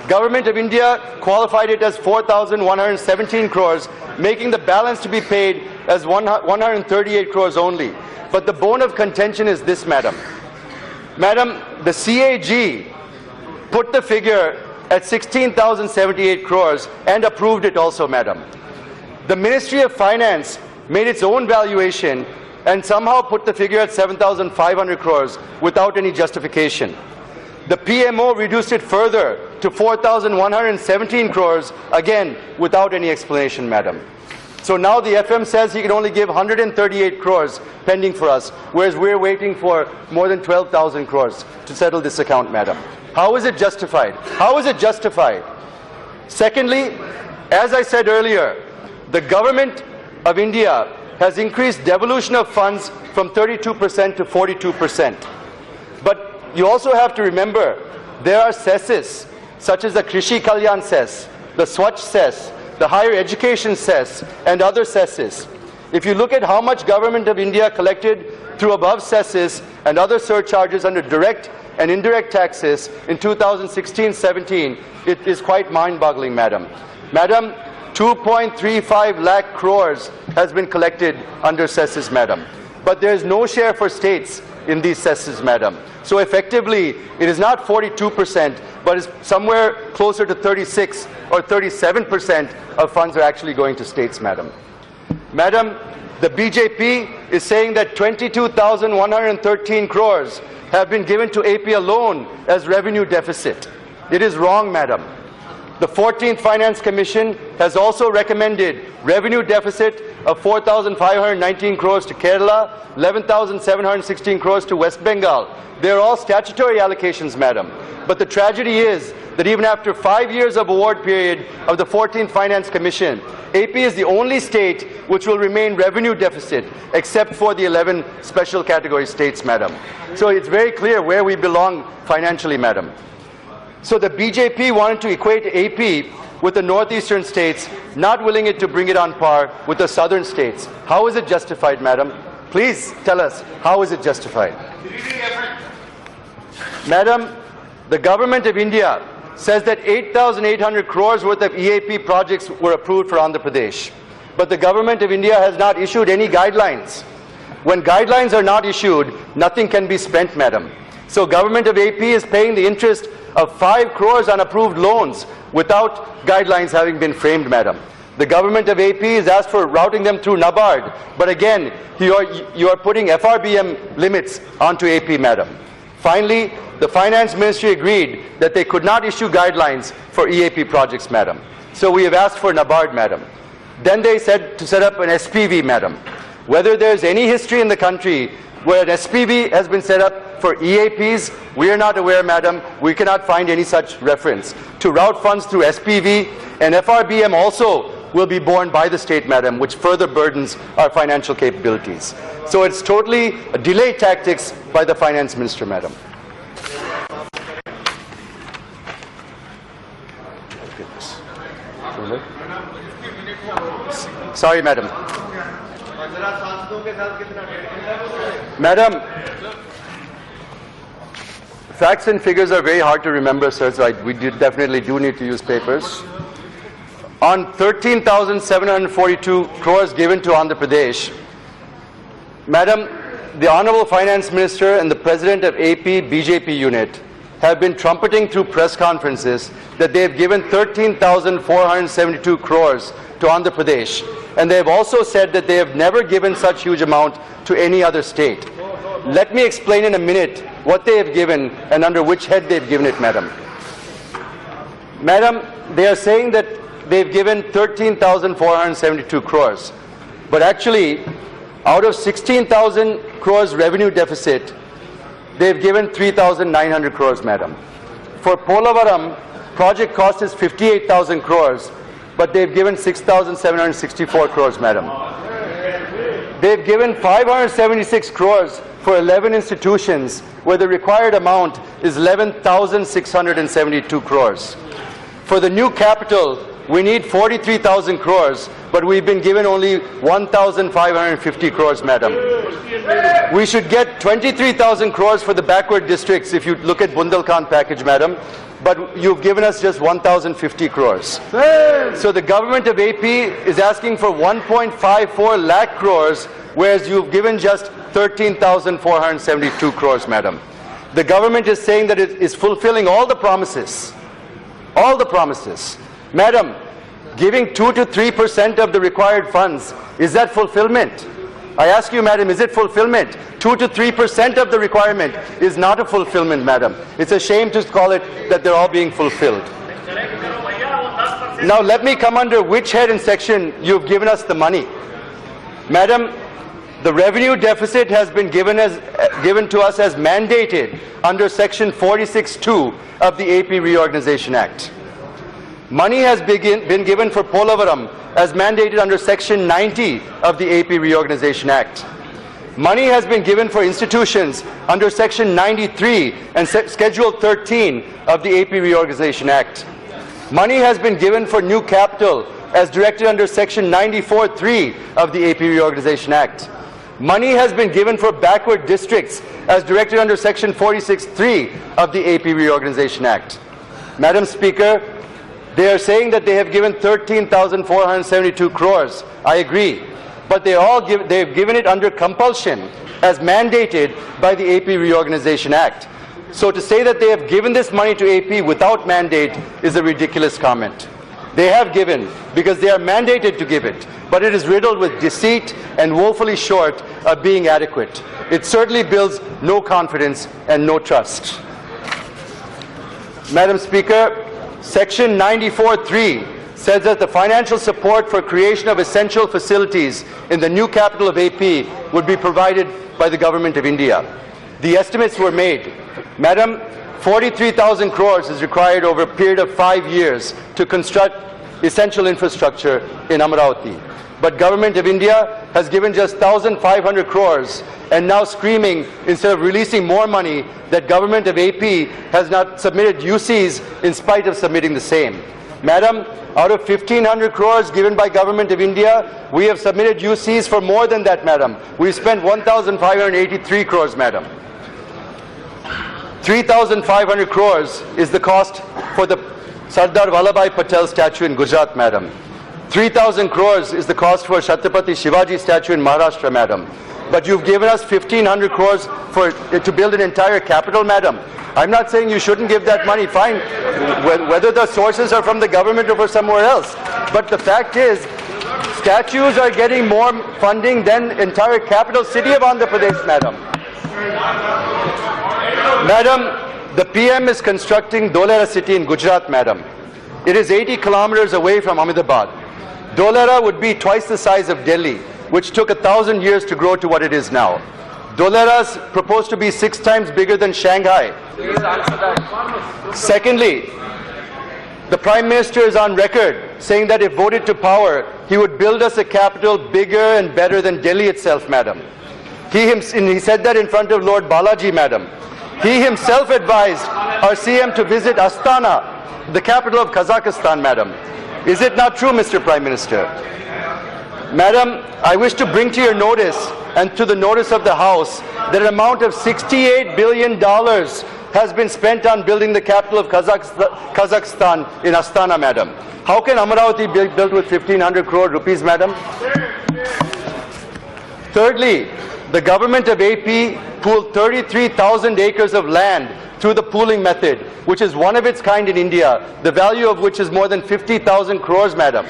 Government of India qualified it as 4,117 crores, making the balance to be paid as 138 crores only. But the bone of contention is this, Madam. Madam, the CAG put the figure at 16,078 crores and approved it also, Madam. The Ministry of Finance made its own valuation and somehow put the figure at 7,500 crores without any justification. The PMO reduced it further to 4,117 crores, again, without any explanation, madam. So now the FM says he can only give 138 crores pending for us, whereas we're waiting for more than 12,000 crores to settle this account, madam. How is it justified? How is it justified? Secondly, as I said earlier, the government of India has increased devolution of funds from 32% to 42%. But you also have to remember, there are cesses, such as the Krishi Kalyan cess, the Swachh cess, the higher education cess, and other cesses. If you look at how much government of India collected through above cesses and other surcharges under direct and indirect taxes in 2016-17, it is quite mind-boggling, madam. Madam, 2.35 lakh crores has been collected under cesses, madam. But there is no share for states in these cesses, madam. So effectively, it is not 42%, but is somewhere closer to 36 or 37% of funds are actually going to states, madam. Madam, the BJP is saying that 22,113 crores have been given to AP alone as revenue deficit. It is wrong, madam. The 14th Finance Commission has also recommended revenue deficit of 4,519 crores to Kerala, 11,716 crores to West Bengal. They are all statutory allocations, madam. But the tragedy is that even after 5 years of award period of the 14th Finance Commission, AP is the only state which will remain revenue deficit, except for the 11 special category states, madam. So it's very clear where we belong financially, madam. So the BJP wanted to equate AP with the northeastern states, not willing it to bring it on par with the southern states. How is it justified, madam? Please tell us, how is it justified? Madam, the government of India says that 8,800 crores worth of EAP projects were approved for Andhra Pradesh. But the government of India has not issued any guidelines. When guidelines are not issued, nothing can be spent, madam. So government of AP is paying the interest of 5 crores on approved loans without guidelines having been framed, madam. The government of AP has asked for routing them through NABARD, but again, you are putting FRBM limits onto AP, madam. Finally, the Finance Ministry agreed that they could not issue guidelines for EAP projects, madam. So we have asked for NABARD, madam. Then they said to set up an SPV, madam. Whether there is any history in the country where an SPV has been set up for EAPs, we are not aware, madam. We cannot find any such reference. To route funds through SPV, and FRBM also will be borne by the state, madam, which further burdens our financial capabilities. So it's totally a delay tactics by the Finance Minister, madam. Sorry, madam. Madam, facts and figures are very hard to remember, sir, so we definitely do need to use papers. On 13,742 crores given to Andhra Pradesh, madam, the Honorable Finance Minister and the President of AP BJP unit have been trumpeting through press conferences that they have given 13,472 crores to Andhra Pradesh. And they have also said that they have never given such huge amount to any other state. Let me explain in a minute what they have given and under which head they have given it, madam. Madam, they are saying that they have given 13,472 crores. But actually, out of 16,000 crores revenue deficit, they have given 3,900 crores, madam. For Polavaram, project cost is 58,000 crores, but they've given 6,764 crores, madam. They've given 576 crores for 11 institutions, where the required amount is 11,672 crores. For the new capital, we need 43,000 crores, but we've been given only 1,550 crores, madam. We should get 23,000 crores for the backward districts if you look at Bundelkhand package, madam, but you've given us just 1,050 crores. So the government of AP is asking for 1.54 lakh crores, whereas you've given just 13,472 crores, madam. The government is saying that it is fulfilling all the promises. All the promises. Madam, giving 2 to 3% of the required funds, is that fulfillment? I ask you, madam, is it fulfillment? 2 to 3% of the requirement is not a fulfillment, madam. It's a shame to call it that they're all being fulfilled. Now let me come under which head and section you've given us the money. Madam, the revenue deficit has been given to us as mandated under section 46(2) of the AP Reorganization Act. Money has been given for Polavaram as mandated under section 90 of the AP Reorganization Act. Money has been given for institutions under section 93 and schedule 13 of the AP Reorganization Act. Money has been given for new capital as directed under section 94(3) of the AP Reorganization Act. Money has been given for backward districts as directed under section 46(3) of the AP Reorganization Act. Madam Speaker, they are saying that they have given 13,472 crores. I agree. But they have given it under compulsion as mandated by the AP Reorganization Act. So to say that they have given this money to AP without mandate is a ridiculous comment. They have given because they are mandated to give it, but it is riddled with deceit and woefully short of being adequate. It certainly builds no confidence and no trust. Madam Speaker, section 94(3) says that the financial support for creation of essential facilities in the new capital of AP would be provided by the Government of India. The estimates were made. Madam, 43,000 crores is required over a period of 5 years to construct essential infrastructure in Amaravati. But Government of India has given just 1,500 crores and now screaming, instead of releasing more money, that Government of AP has not submitted UCs in spite of submitting the same. Madam, out of 1,500 crores given by Government of India, we have submitted UCs for more than that, madam. We've spent 1,583 crores, madam. 3,500 crores is the cost for the Sardar Vallabhbhai Patel statue in Gujarat, madam. 3,000 crores is the cost for Chhatrapati Shivaji statue in Maharashtra, madam. But you've given us 1,500 crores to build an entire capital, madam. I'm not saying you shouldn't give that money, fine, whether the sources are from the government or from somewhere else. But the fact is, statues are getting more funding than entire capital city of Andhra Pradesh, madam. Madam, the PM is constructing Dholera city in Gujarat, madam. It is 80 kilometers away from Ahmedabad. Dholera would be twice the size of Delhi, which took 1,000 years to grow to what it is now. Dholera is proposed to be 6 times bigger than Shanghai. Please answer that. Secondly, the Prime Minister is on record saying that if voted to power, he would build us a capital bigger and better than Delhi itself, madam. He said that in front of Lord Balaji, madam. He himself advised our CM to visit Astana, the capital of Kazakhstan, madam. Is it not true, Mr. Prime Minister? Madam, I wish to bring to your notice and to the notice of the House that an amount of $68 billion has been spent on building the capital of Kazakhstan in Astana, madam. How can Amaravati be built with 1,500 crore rupees, madam? Thirdly, the government of AP pooled 33,000 acres of land through the pooling method, which is one of its kind in India, the value of which is more than 50,000 crores, madam.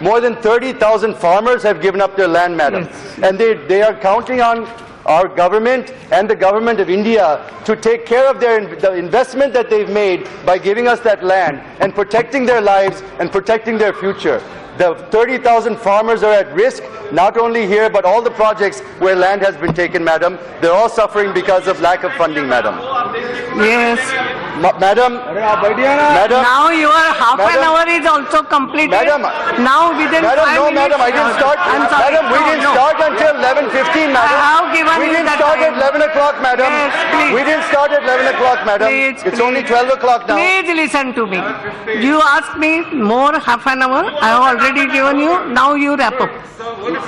More than 30,000 farmers have given up their land, madam. Yes. And they are counting on our government and the government of India to take care of the investment that they've made by giving us that land and protecting their lives and protecting their future. The 30,000 farmers are at risk, not only here, but all the projects where land has been taken, madam. They're all suffering because of lack of funding, madam. Yes. Madam, now your half an hour is also completed. Madam, now within 5 minutes. Madam, I didn't start. I'm sorry. Madam, we didn't start until 11:15, madam. I have given we you didn't that start time. at 11 o'clock, madam. Yes, please. We didn't start at 11 o'clock, madam. Please, it's only 12 o'clock now. Please listen to me. You asked me more half an hour. I have already given you. Now you wrap up.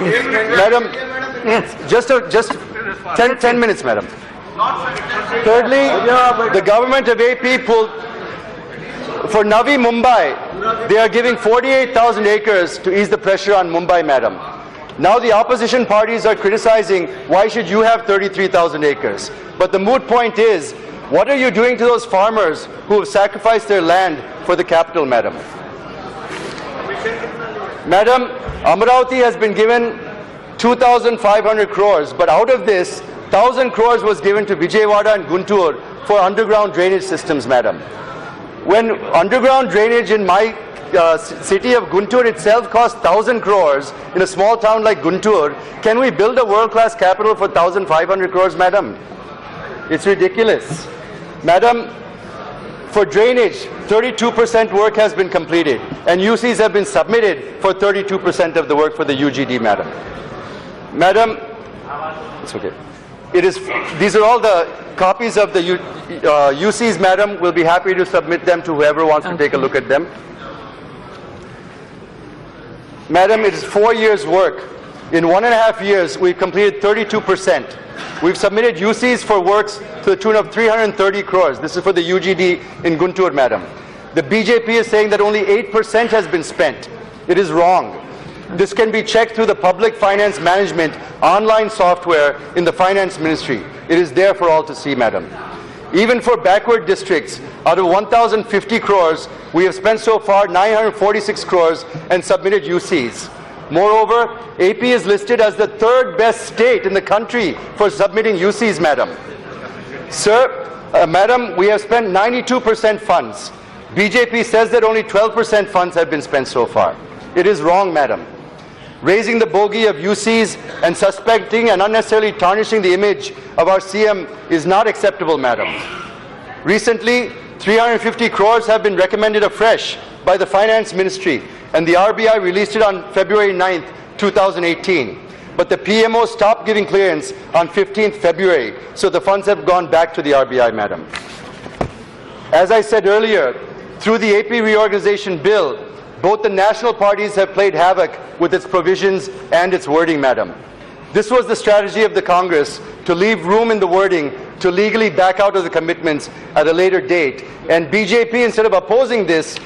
Yes. Madam, yes. Just 10 minutes, madam. Thirdly, the government of AP pulled for Navi Mumbai. They are giving 48,000 acres to ease the pressure on Mumbai, madam. Now the opposition parties are criticizing why should you have 33,000 acres. But the moot point is, what are you doing to those farmers who have sacrificed their land for the capital, madam? Madam, Amaravati has been given 2,500 crores, but out of this, 1,000 crores was given to Vijayawada and Guntur for underground drainage systems, madam. When underground drainage in my city of Guntur itself costs 1,000 crores in a small town like Guntur, can we build a world-class capital for 1,500 crores, madam? It's ridiculous. Madam, for drainage, 32% work has been completed, and UCs have been submitted for 32% of the work for the UGD, madam. Madam, it's okay. These are all the copies of the UCs, madam. We'll be happy to submit them to whoever wants to take a look at them. Madam, it is 4 years' work. In 1.5 years, we've completed 32%. We've submitted UCs for works to the tune of 330 crores. This is for the UGD in Guntur, madam. The BJP is saying that only 8% has been spent. It is wrong. This can be checked through the Public Finance Management online software in the Finance Ministry. It is there for all to see, madam. Even for backward districts, out of 1,050 crores, we have spent so far 946 crores and submitted UCs. Moreover, AP is listed as the 3rd best state in the country for submitting UCs, madam. Sir, madam, we have spent 92% funds. BJP says that only 12% funds have been spent so far. It is wrong, madam. Raising the bogey of UCs and suspecting and unnecessarily tarnishing the image of our CM is not acceptable, madam. Recently, 350 crores have been recommended afresh by the Finance Ministry, and the RBI released it on February 9th, 2018. But the PMO stopped giving clearance on 15th February, so the funds have gone back to the RBI, madam. As I said earlier, through the AP reorganization bill, both the national parties have played havoc with its provisions and its wording, madam. This was the strategy of the Congress, to leave room in the wording to legally back out of the commitments at a later date. And BJP, instead of opposing this,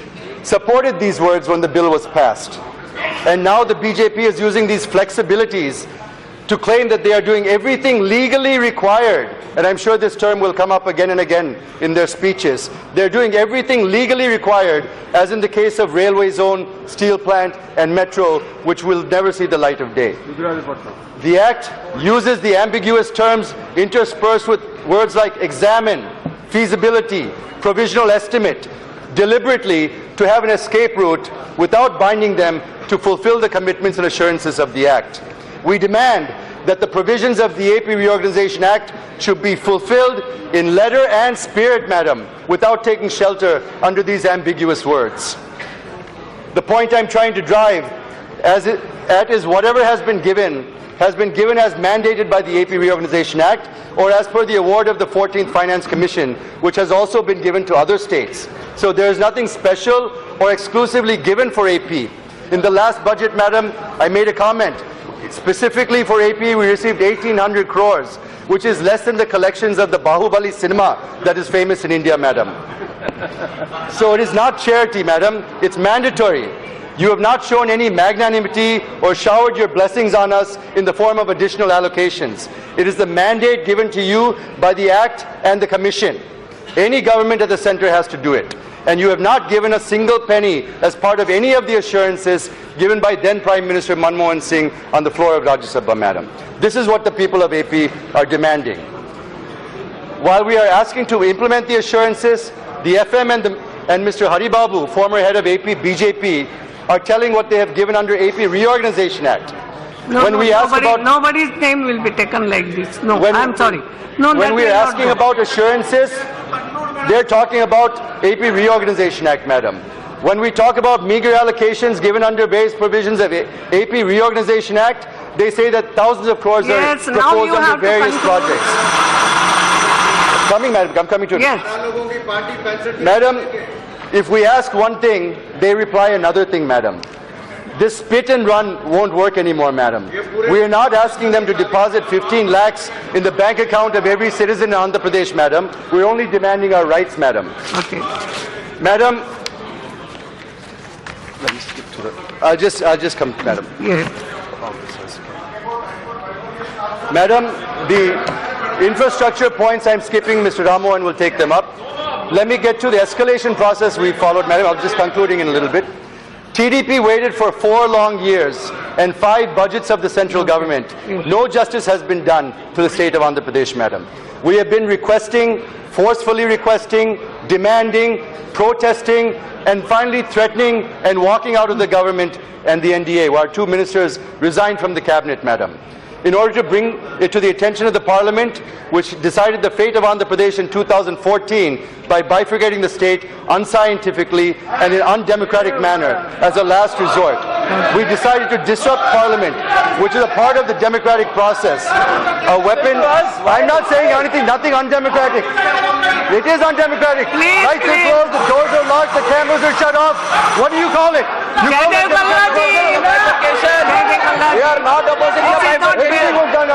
supported these words when the bill was passed. And now the BJP is using these flexibilities to claim that they are doing everything legally required. And I'm sure this term will come up again and again in their speeches. They're doing everything legally required, as in the case of railway zone, steel plant, and metro, which will never see the light of day. The Act uses the ambiguous terms interspersed with words like examine, feasibility, provisional estimate, deliberately to have an escape route without binding them to fulfill the commitments and assurances of the Act. We demand that the provisions of the AP Reorganization Act should be fulfilled in letter and spirit, madam, without taking shelter under these ambiguous words. The point I'm trying to drive at is whatever has been given as mandated by the AP Reorganization Act or as per the award of the 14th Finance Commission, which has also been given to other states. So there is nothing special or exclusively given for AP. In the last budget, madam, I made a comment. Specifically for AP, we received 1,800 crores, which is less than the collections of the Bahubali cinema that is famous in India, madam. So it is not charity, madam. It's mandatory. You have not shown any magnanimity or showered your blessings on us in the form of additional allocations. It is the mandate given to you by the Act and the Commission. Any government at the center has to do it. And you have not given a single penny as part of any of the assurances given by then Prime Minister Manmohan Singh on the floor of Rajya Sabha, madam. This is what the people of AP are demanding. While we are asking to implement the assurances, the FM and Mr. Hari Babu, former head of AP BJP, are telling what they have given under AP Reorganization Act. Nobody's name will be taken like this. No, I'm sorry. No, when we are asking about assurances, they're talking about AP Reorganization Act, madam. When we talk about meager allocations given under various provisions of AP Reorganization Act, they say that thousands of crores are proposed under various projects. Coming, madam, I'm coming to it. Yes. Madam, if we ask one thing, they reply another thing, madam. This spit and run won't work anymore, madam. We are not asking them to deposit 15 lakhs in the bank account of every citizen in Andhra Pradesh, madam. We're only demanding our rights, madam. Okay. Madam, let me skip to the... I'll just come, madam. Yes. Madam, the infrastructure points I'm skipping, Mr. Ramohan will take them up. Let me get to the escalation process we followed, madam. I'll just concluding in a little bit. TDP waited for 4 long years and 5 budgets of the central government. No justice has been done to the state of Andhra Pradesh, madam. We have been requesting, forcefully requesting, demanding, protesting, and finally threatening and walking out of the government and the NDA, where our 2 ministers resigned from the cabinet, madam. In order to bring it to the attention of the Parliament, which decided the fate of Andhra Pradesh in 2014 by bifurcating the state unscientifically and in an undemocratic manner as a last resort. We decided to disrupt Parliament, which is a part of the democratic process. A weapon, I'm not saying anything, nothing undemocratic. It is undemocratic. Lights are closed, the doors are locked, the cameras are shut off. What do you call it? You call it We are not opposing the bifurcation.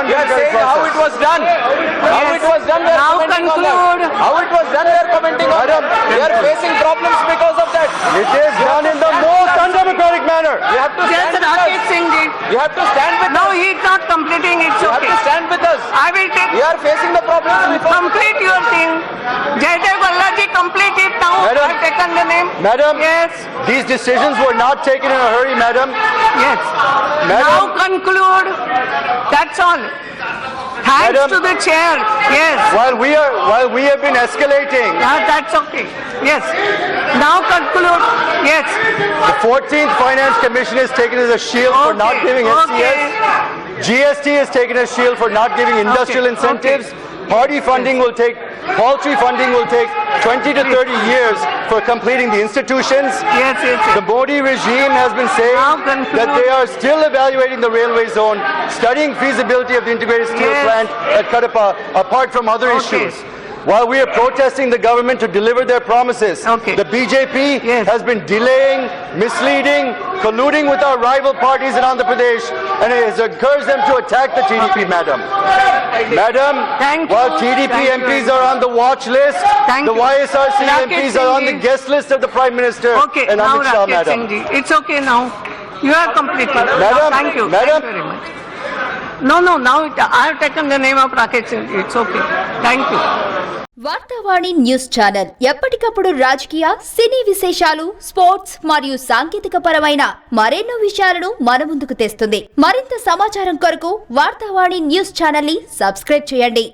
We are saying how it was done. How it was done, they are commenting on that. How it was done, they are commenting on that. We are facing problems because of that. It is done in the most undemocratic manner. You have to stand with us. You have to stand with us. No, he is not completing. It's You have okay. to stand with us. I will take. We are facing the problems. Complete your thing. Jayadev Excellent, complete it now. Madam. I've taken the name. Madam, Yes. these decisions were not taken in a hurry, madam. Yes. Madam. Now conclude. That's all. Thanks Madam. to the chair. Yes. While we have been escalating, That's okay. Yes. Now conclude. Yes. the 14th Finance Commission is taken as a shield for not giving SCS. GST is taken as shield for not giving industrial Okay. incentives. Party funding will take, paltry funding will take 20 to 30 years for completing the institutions. Yes, yes, The yes. Modi regime has been saying Now conclude. that they are still evaluating the railway zone, studying feasibility of the integrated steel Yes. plant at Kadapa, apart from other Okay. issues. While we are protesting the government to deliver their promises, Okay. the BJP Yes. has been delaying, misleading, colluding with our rival parties in Andhra Pradesh, and it has encouraged them to attack the TDP, madam. Madam, Thank you. while TDP Thank you MPs very are on the watch list, Thank the you. YSRC Rakesh MPs are on the Singh ji. guest list of the Prime Minister Okay. and Now Amit Shah, Rakesh madam. Singh ji. It's okay now. You are completed. Madam, Thank you. madam. Thank you very much. No. Now I have taken the name of Rakesh Singh ji. It's okay. Thank you. వార్తా వాణి news channel ఎప్పటికప్పుడు రాజకీయ సినీ విశేషాలు sports మరియు సాంకేతిక పరమైన మరెన్నో విషయాలను మన ముందుకు తెస్తుంది. మరింత సమాచారం కొరకు వార్తా వాణి న్యూస్ ఛానల్ ని సబ్స్క్రైబ్ చేయండి.